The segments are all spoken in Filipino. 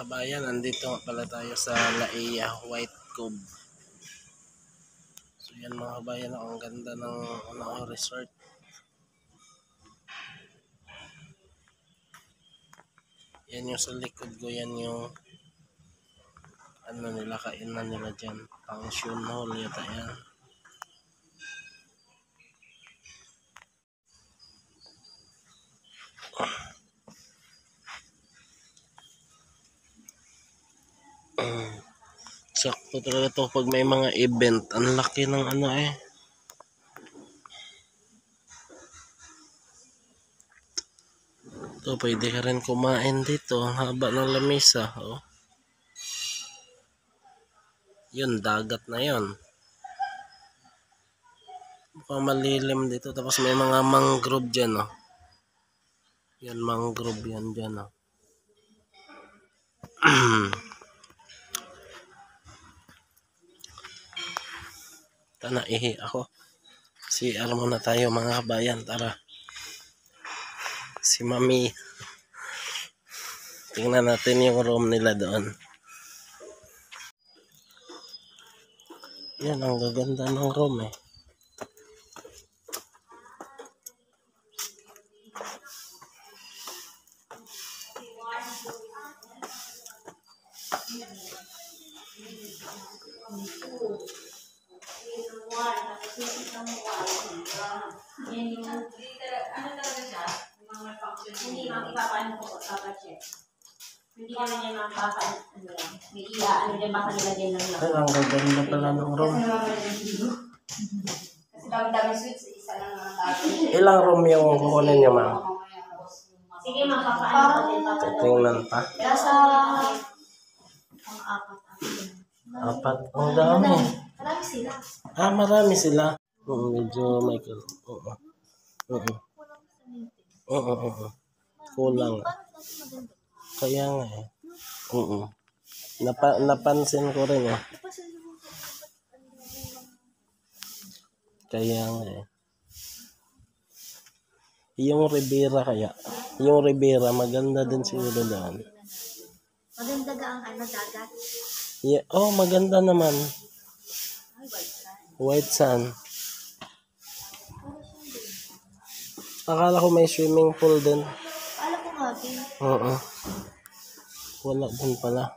kabayan, andito nga pala tayo sa Laia White Cove. So yan mga kabayan, ang ganda ng resort. Yan yung sa likod ko, yan yung nila, kainan nila dyan. Function hall yata yan. Sakto talaga to pag may mga event. Ang laki ng Ito, pwede ka rin kumain dito. Ang haba ng lamesa. Oh. Yun, dagat na yun. Mukhang malilim dito. Tapos may mga mangrove dyan. Oh. Yan, mangrove yan dyan. Oh. Naihi ako. CR muna tayo mga kabayan. Tara. Si Mami. Tingnan natin yung room nila doon. Yan, ang gaganda ng room eh. Hindi makipapaano ko check. Hindi naman niya mapapaano lang. May ano dyan, baka nilagyan lang lang. Ay, ang gaganda pala ng room. Kasi dami-dami suites, isa lang naman tayo. Ilang room yung kukunin niyo, ma'am? Sige, mapapaano natin. Tingnan pa. Nasa apat. Apat. Ang dami. Marami sila. Marami sila. Medyo may kulang. Kaya nga eh. Napansin ko rin eh. Kaya nga eh. Yung Ribera maganda din siguro doon. Maganda ga ang dagat. Yeah, maganda naman. White sand. Akala ko may swimming pool din. Alam ko nga din. Oo. Wala din pala.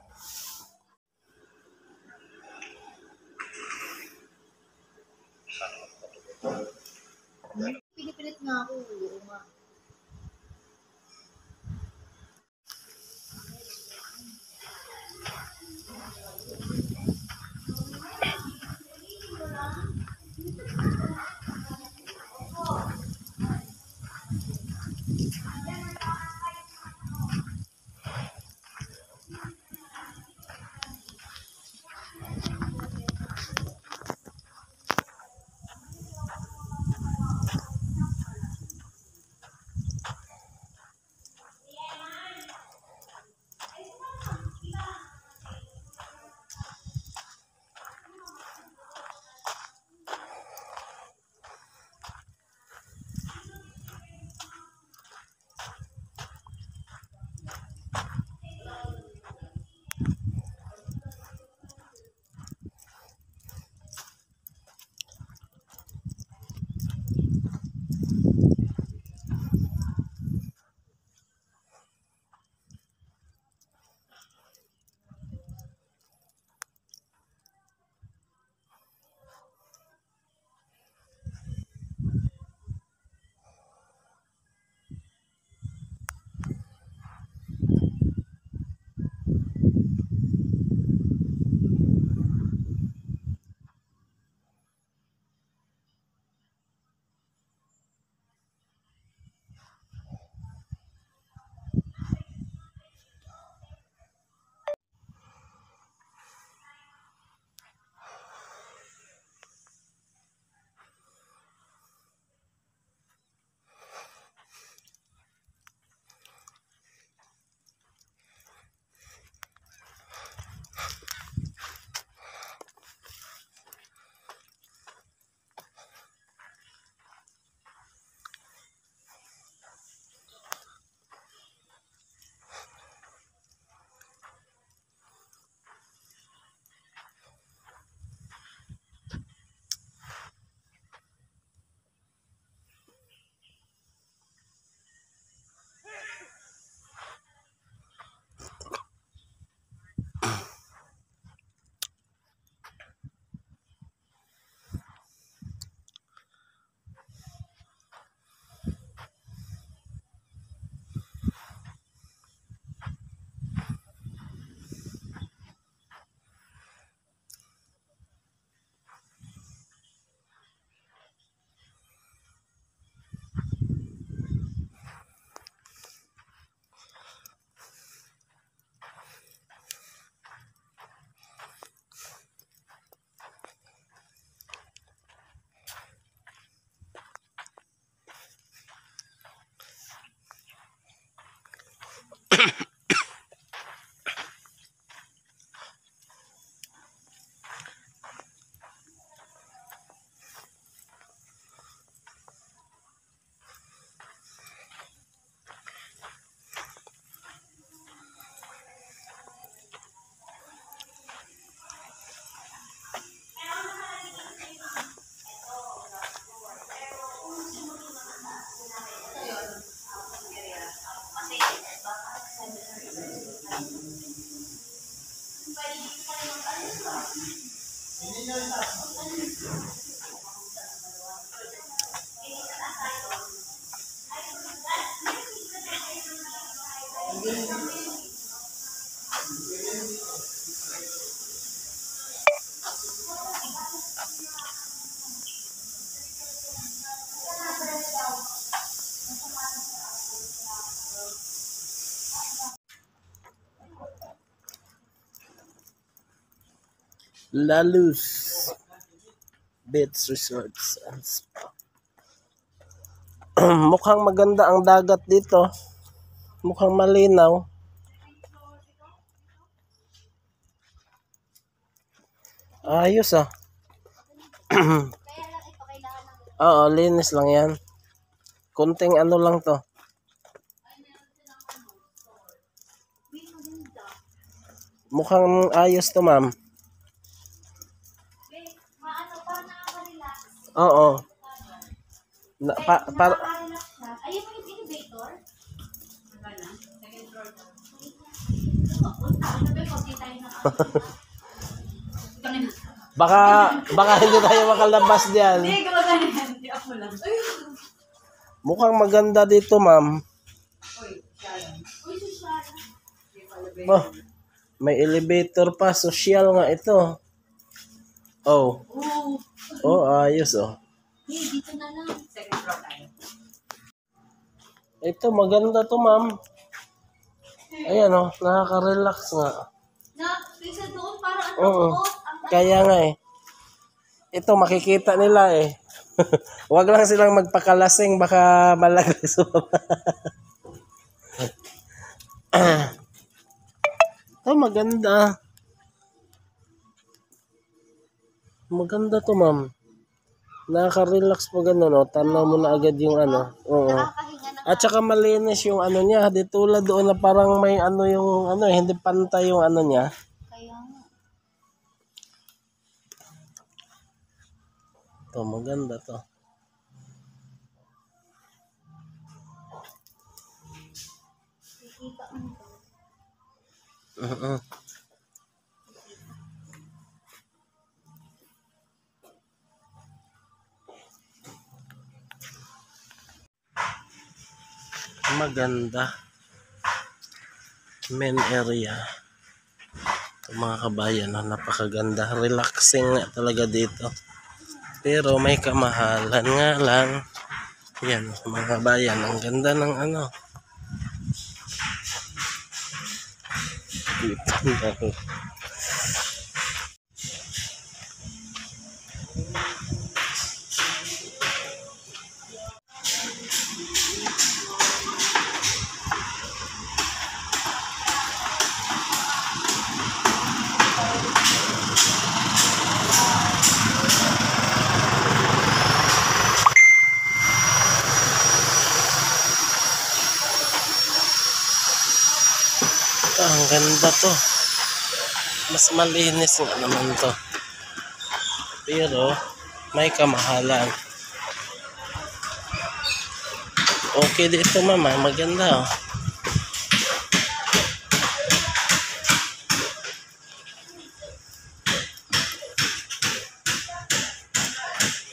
Pinipilit nga ako. Oo nga. Lalus Beach Resorts and Spa. Mukhang maganda ang dagat dito. Mukhang malinaw. Ayos ah. Oo, linis lang yan. Kunting ano lang to. Mukhang ayos to, ma'am. Oo. Ayun mo yung elevator? Second floor daw. Baka hindi tayo makalabas diyan. Hindi, gumagana yan. Hindi ako lang. Mukhang maganda dito, ma'am. Uy, Sharon. Uy, si Sharon. Oh, may elevator pa. Social nga ito. Oh. Oh, ayos oh. Dito na lang. Second floor tayo. Ito, maganda to, ma'am. Ayan oh, nakaka-relax nga. Isa doon para Oo. Kaya nga eh. Ito, makikita nila eh. Huwag lang silang magpakalasing, baka malagay sumama. Ito, maganda. Maganda to, ma'am. Nakaka-relax po gano'n, no? Tanaw mo na agad yung ano. Oo. At saka malinis yung ano niya. Di tulad doon na parang may ano yung ano, hindi pantay yung ano niya. Kaya nga. Ito, maganda to. Maganda. Main area. Ito, mga kabayan, no? Napakaganda. Relaxing nga talaga dito. Pero may kamahalan nga lang. Yan, mga kabayan. Ang ganda ng ano. Dito na. Ang ganda to. Mas malinis nga naman to. Pero may kamahalan. Okay dito, mama. Maganda oh.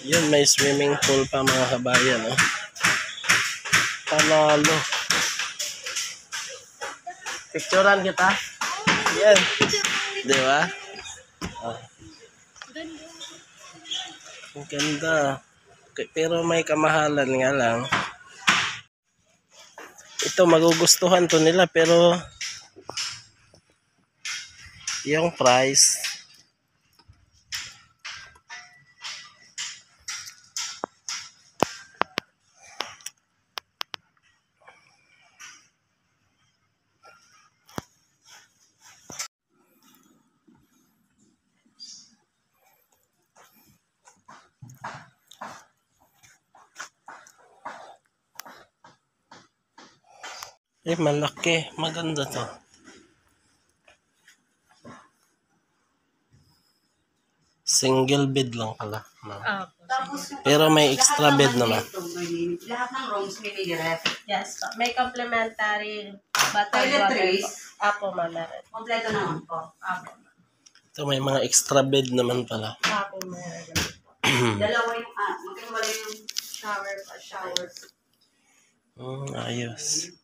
Yun, may swimming pool pa, mga kabayan oh. Panalo. Picturean kita? Yan. Di ba? Oh. Ang ganda. Pero may kamahalan nga lang. Ito, magugustuhan to nila, pero yung price, malaki. Maganda to. Single bed lang pala. Pero may extra bed naman. Lahat ng rooms may ref. Yes, may complimentary Bottled water po. Toiletries? Apo, ma'am, meron. Kompleto naman po. Apo. Ito may mga extra bed naman pala. Apo, meron. Dalawa yung, magkaiwala yung Shower pa, shower. Ayos.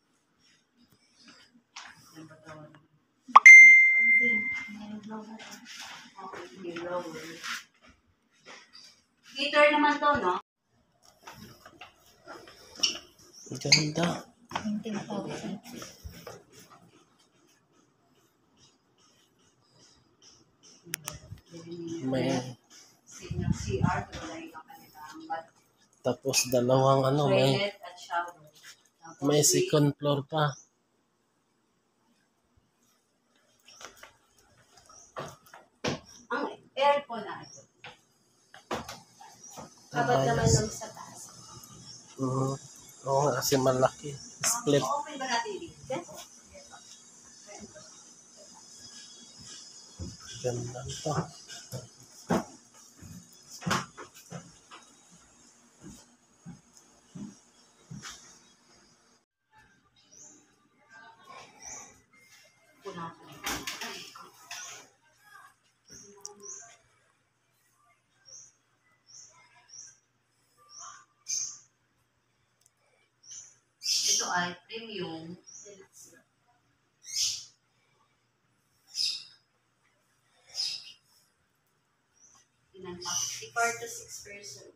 heater naman to, no? Ang ganda. 19,000. May CR, wala yung kanilang tapos dalawang may toilet at shower. Tapos may second floor pa. ang aircon na ito. Kapag naman Ayos. nung sa taas. Oo nga, kasi malaki. Split. Open ba natin dito? Yes. Ganda to. Ito ay premium. Ilan pa? 4 to 6 person.